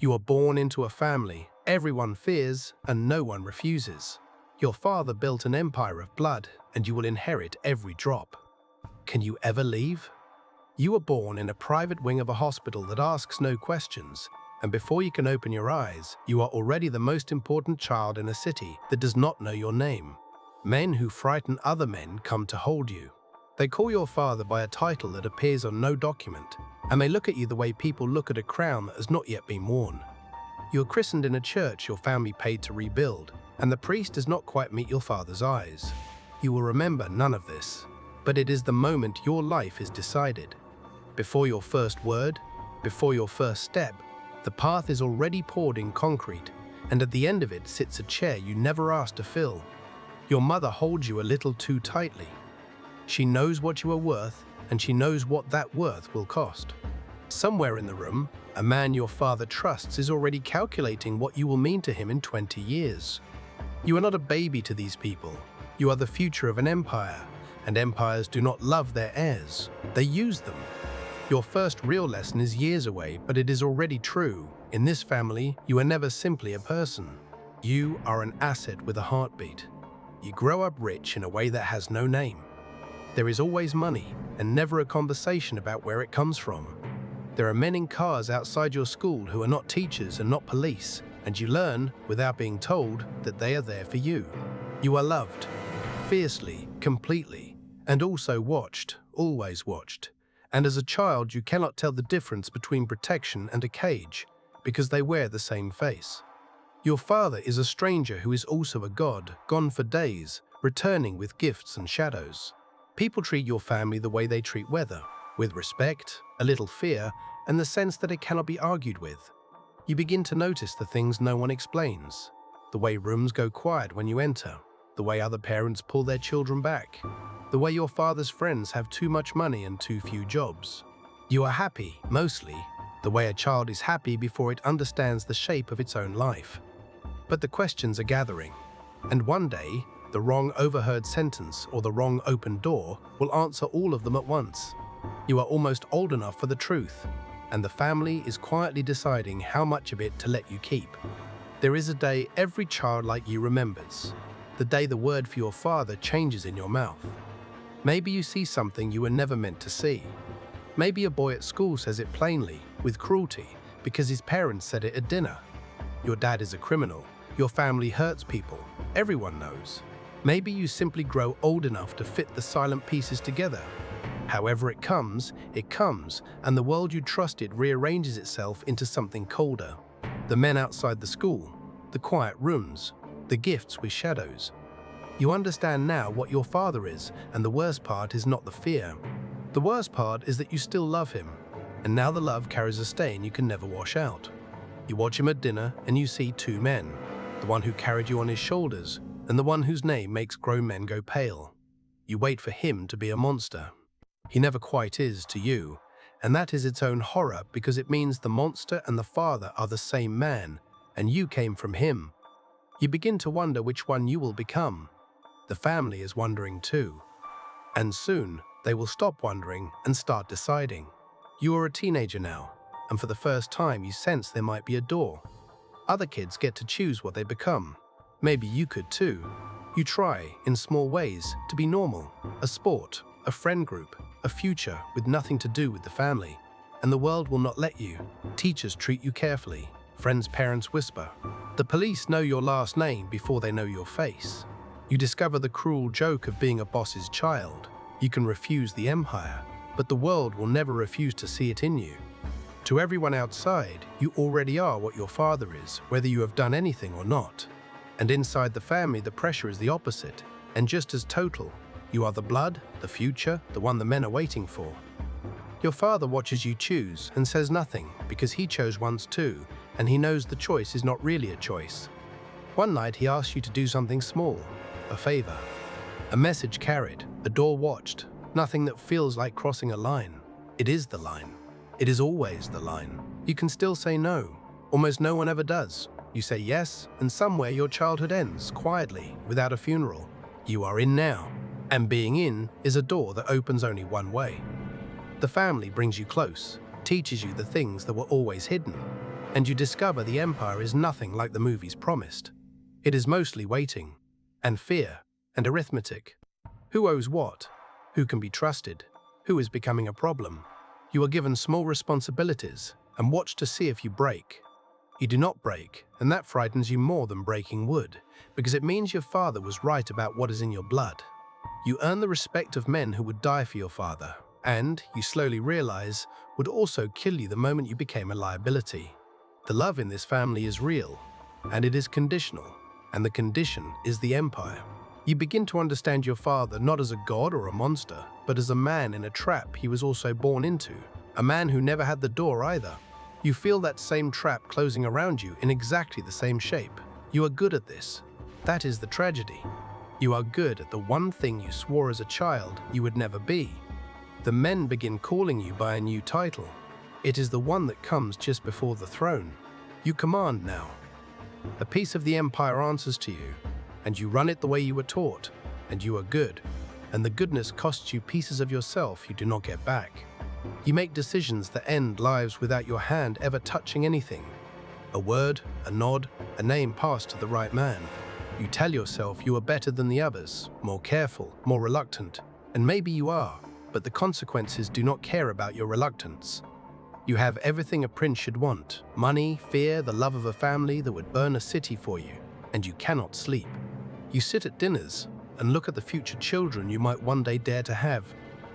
You are born into a family everyone fears and no one refuses. Your father built an empire of blood, and you will inherit every drop. Can you ever leave? You are born in a private wing of a hospital that asks no questions, and before you can open your eyes, you are already the most important child in a city that does not know your name. Men who frighten other men come to hold you. They call your father by a title that appears on no document, and they look at you the way people look at a crown that has not yet been worn. You are christened in a church your family paid to rebuild, and the priest does not quite meet your father's eyes. You will remember none of this, but it is the moment your life is decided. Before your first word, before your first step, the path is already poured in concrete, and at the end of it sits a chair you never asked to fill. Your mother holds you a little too tightly. She knows what you are worth, and she knows what that worth will cost. Somewhere in the room, a man your father trusts is already calculating what you will mean to him in 20 years. You are not a baby to these people. You are the future of an empire, and empires do not love their heirs. They use them. Your first real lesson is years away, but it is already true. In this family, you are never simply a person. You are an asset with a heartbeat. You grow up rich in a way that has no name. There is always money, and never a conversation about where it comes from. There are men in cars outside your school who are not teachers and not police, and you learn, without being told, that they are there for you. You are loved, fiercely, completely, and also watched, always watched. And as a child, you cannot tell the difference between protection and a cage, because they wear the same face. Your father is a stranger who is also a god, gone for days, returning with gifts and shadows. People treat your family the way they treat weather, with respect, a little fear, and the sense that it cannot be argued with. You begin to notice the things no one explains. The way rooms go quiet when you enter, the way other parents pull their children back, the way your father's friends have too much money and too few jobs. You are happy, mostly, the way a child is happy before it understands the shape of its own life. But the questions are gathering, and one day, the wrong overheard sentence or the wrong open door will answer all of them at once. You are almost old enough for the truth, and the family is quietly deciding how much of it to let you keep. There is a day every child like you remembers, the day the word for your father changes in your mouth. Maybe you see something you were never meant to see. Maybe a boy at school says it plainly, with cruelty, because his parents said it at dinner. Your dad is a criminal. Your family hurts people. Everyone knows. Maybe you simply grow old enough to fit the silent pieces together. However it comes, and the world you trusted rearranges itself into something colder. The men outside the school, the quiet rooms, the gifts with shadows. You understand now what your father is, and the worst part is not the fear. The worst part is that you still love him, and now the love carries a stain you can never wash out. You watch him at dinner and you see two men, the one who carried you on his shoulders, and the one whose name makes grown men go pale. You wait for him to be a monster. He never quite is to you, and that is its own horror because it means the monster and the father are the same man, and you came from him. You begin to wonder which one you will become. The family is wondering too. And soon, they will stop wondering and start deciding. You are a teenager now, and for the first time you sense there might be a door. Other kids get to choose what they become. Maybe you could too. You try, in small ways, to be normal, a sport, a friend group, a future with nothing to do with the family. And the world will not let you. Teachers treat you carefully. Friends' parents whisper. The police know your last name before they know your face. You discover the cruel joke of being a boss's child. You can refuse the empire, but the world will never refuse to see it in you. To everyone outside, you already are what your father is, whether you have done anything or not. And inside the family, the pressure is the opposite, and just as total. You are the blood, the future, the one the men are waiting for. Your father watches you choose and says nothing, because he chose once too, and he knows the choice is not really a choice. One night he asks you to do something small, a favor. A message carried, a door watched, nothing that feels like crossing a line. It is the line. It is always the line. You can still say no. Almost no one ever does. You say yes, and somewhere your childhood ends, quietly, without a funeral. You are in now, and being in is a door that opens only one way. The family brings you close, teaches you the things that were always hidden, and you discover the empire is nothing like the movies promised. It is mostly waiting, and fear, and arithmetic. Who owes what? Who can be trusted? Who is becoming a problem? You are given small responsibilities and watch to see if you break. You do not break, and that frightens you more than breaking wood, because it means your father was right about what is in your blood. You earn the respect of men who would die for your father, and, you slowly realize, would also kill you the moment you became a liability. The love in this family is real, and it is conditional, and the condition is the empire. You begin to understand your father not as a god or a monster, but as a man in a trap he was also born into, a man who never had the door either. You feel that same trap closing around you in exactly the same shape. You are good at this. That is the tragedy. You are good at the one thing you swore as a child you would never be. The men begin calling you by a new title. It is the one that comes just before the throne. You command now. A piece of the empire answers to you, and you run it the way you were taught, and you are good, and the goodness costs you pieces of yourself you do not get back. You make decisions that end lives without your hand ever touching anything. A word, a nod, a name passed to the right man. You tell yourself you are better than the others, more careful, more reluctant, and maybe you are, but the consequences do not care about your reluctance. You have everything a prince should want: money, fear, the love of a family that would burn a city for you, and you cannot sleep. You sit at dinners and look at the future children you might one day dare to have,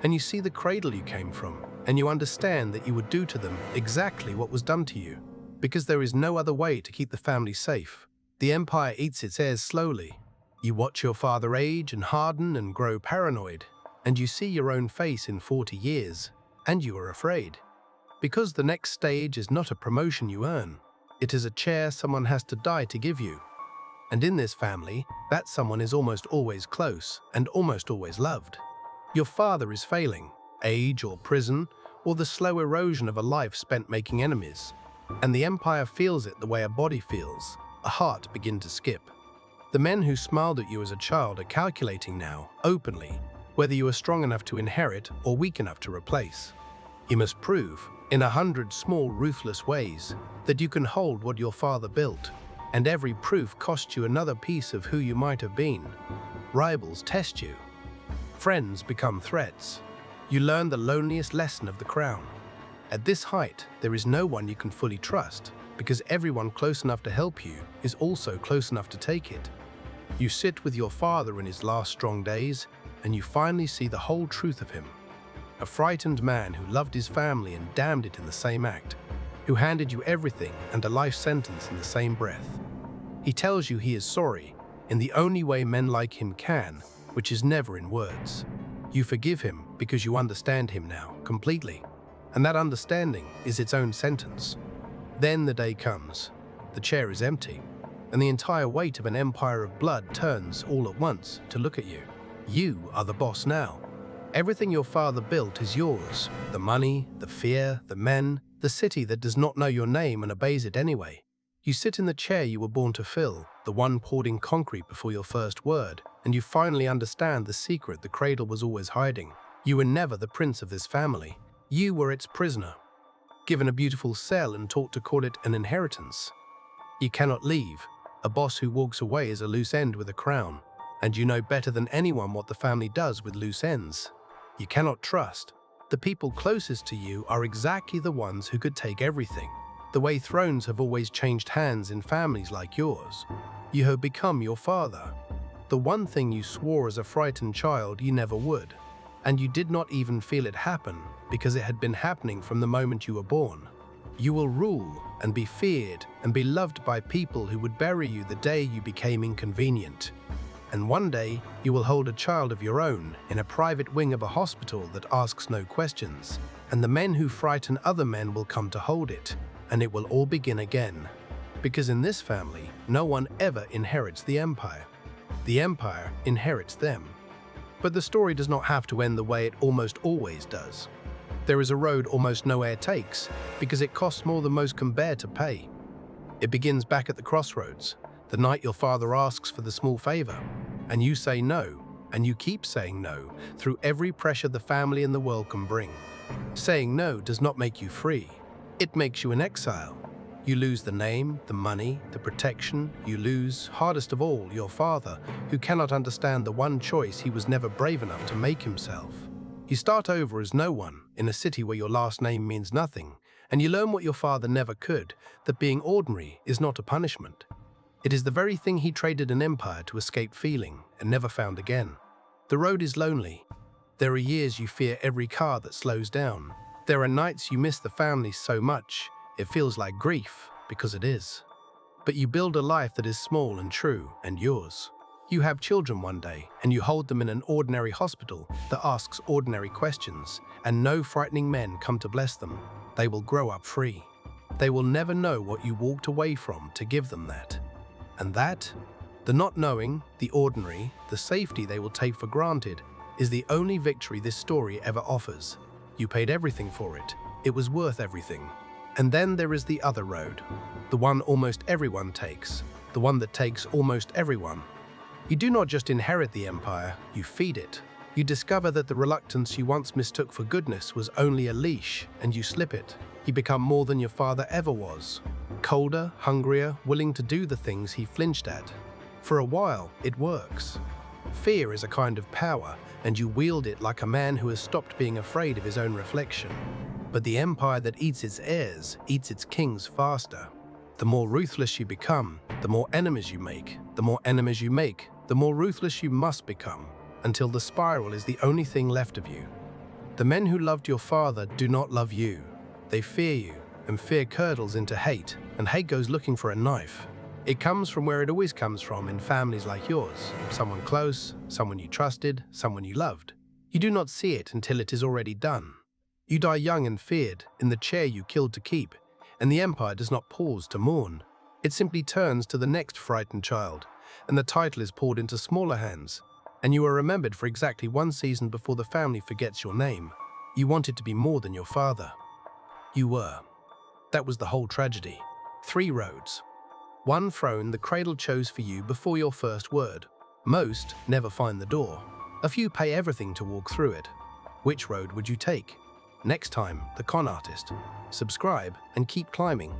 and you see the cradle you came from, and you understand that you would do to them exactly what was done to you, because there is no other way to keep the family safe. The empire eats its heirs slowly. You watch your father age and harden and grow paranoid, and you see your own face in 40 years, and you are afraid. Because the next stage is not a promotion you earn, it is a chair someone has to die to give you. And in this family, that someone is almost always close and almost always loved. Your father is failing, age or prison, or the slow erosion of a life spent making enemies. And the empire feels it the way a body feels, a heart begin to skip. The men who smiled at you as a child are calculating now, openly, whether you are strong enough to inherit or weak enough to replace. You must prove, in 100 small ruthless ways, that you can hold what your father built, and every proof costs you another piece of who you might have been. Rivals test you. Friends become threats. You learn the loneliest lesson of the crown. At this height, there is no one you can fully trust, because everyone close enough to help you is also close enough to take it. You sit with your father in his last strong days, and you finally see the whole truth of him. A frightened man who loved his family and damned it in the same act, who handed you everything and a life sentence in the same breath. He tells you he is sorry, in the only way men like him can, which is never in words. You forgive him because you understand him now, completely, and that understanding is its own sentence. Then the day comes. The chair is empty, and the entire weight of an empire of blood turns all at once to look at you. You are the boss now. Everything your father built is yours. The money, the fear, the men, the city that does not know your name and obeys it anyway. You sit in the chair you were born to fill, the one poured in concrete before your first word, and you finally understand the secret the cradle was always hiding. You were never the prince of this family. You were its prisoner, given a beautiful cell and taught to call it an inheritance. You cannot leave. A boss who walks away is a loose end with a crown, and you know better than anyone what the family does with loose ends. You cannot trust. The people closest to you are exactly the ones who could take everything. The way thrones have always changed hands in families like yours. You have become your father. The one thing you swore as a frightened child you never would. And you did not even feel it happen because it had been happening from the moment you were born. You will rule and be feared and be loved by people who would bury you the day you became inconvenient. And one day, you will hold a child of your own in a private wing of a hospital that asks no questions. And the men who frighten other men will come to hold it, and it will all begin again. Because in this family, no one ever inherits the empire. The empire inherits them. But the story does not have to end the way it almost always does. There is a road almost no heir takes, because it costs more than most can bear to pay. It begins back at the Crossroads, the night your father asks for the small favor, and you say no, and you keep saying no, through every pressure the family and the world can bring. Saying no does not make you free. It makes you an exile. You lose the name, the money, the protection. You lose, hardest of all, your father, who cannot understand the one choice he was never brave enough to make himself. You start over as no one, in a city where your last name means nothing, and you learn what your father never could, that being ordinary is not a punishment. It is the very thing he traded an empire to escape feeling and never found again. The road is lonely. There are years you fear every car that slows down. There are nights you miss the family so much, it feels like grief, because it is. But you build a life that is small and true and yours. You have children one day, and you hold them in an ordinary hospital that asks ordinary questions, and no frightening men come to bless them. They will grow up free. They will never know what you walked away from to give them that. And that, the not knowing, the ordinary, the safety they will take for granted, is the only victory this story ever offers. You paid everything for it. It was worth everything. And then there is the other road, the one almost everyone takes, the one that takes almost everyone. You do not just inherit the empire, you feed it. You discover that the reluctance you once mistook for goodness was only a leash, and you slip it. You become more than your father ever was. Colder, hungrier, willing to do the things he flinched at. For a while, it works. Fear is a kind of power, and you wield it like a man who has stopped being afraid of his own reflection. But the empire that eats its heirs eats its kings faster. The more ruthless you become, the more enemies you make. The more enemies you make, the more ruthless you must become, until the spiral is the only thing left of you. The men who loved your father do not love you. They fear you, and fear curdles into hate, and hate goes looking for a knife. It comes from where it always comes from in families like yours. Someone close, someone you trusted, someone you loved. You do not see it until it is already done. You die young and feared, in the chair you killed to keep, and the empire does not pause to mourn. It simply turns to the next frightened child, and the title is poured into smaller hands, and you are remembered for exactly one season before the family forgets your name. You wanted to be more than your father. You were. That was the whole tragedy. 3 roads. One throne the Cradle chose for you before your first word. Most never find the door. A few pay everything to walk through it. Which road would you take? Next time, The Con Artist. Subscribe and keep climbing.